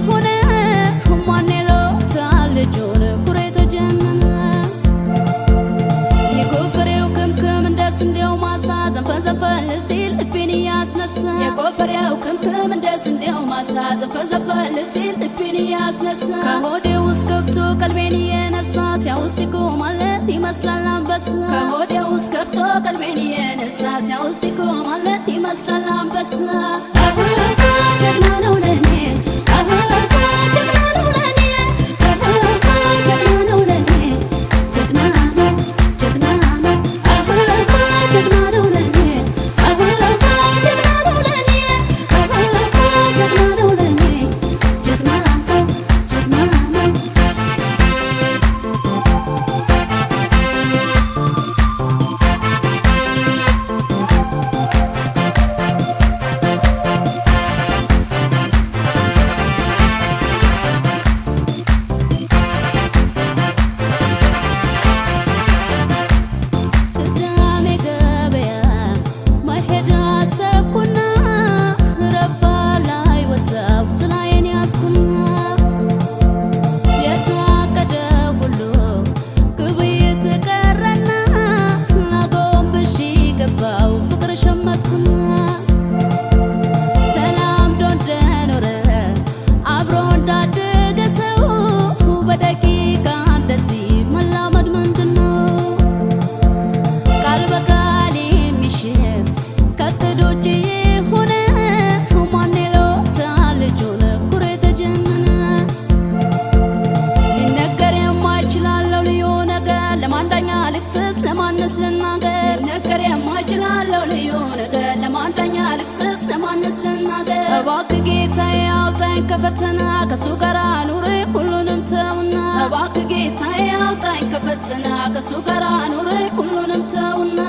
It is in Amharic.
هنا هماني لو تعالجون كريت جننا يكفريو كم ندس نديو ماسا زنفل سيل بيني ياسنسا يكفريو كم ندس نديو ماسا زنفل سيل بيني ياسنسا كهودي وسكبتو قلبيني ينسا سياوسيكو مالت يمسلال አንበሳ ከሆዴ ውስጥ ገብቶ ቀልቤን የነሳ ሲያውሲኮ ማለት ይመስላል አንበሳ ጀግና ነው ለኔ ጀግና ነው ለኔ ጀግና ነው ለኔ ጀግና ነው ጀግና ነው ጀግና ነው ለኔ ጀግና ነው ለኔ ጀግና ነው ለኔ ጀግና ነው ጀግና ነው ለማንስ ልናገር ነገር የማይችላለው ልዩ ነገር ለማንዳኛ ልክስስ ለማንስ ልናገር እባክህ ጌታዬ አውጣኝ ከፈተና ከሱ ጋር ኑሬ ሁሉንም ተውና እባክህ ጌታዬ አውጣኝ ከፈተና ከሱ ጋር ኑሬ ሁሉንም ተውና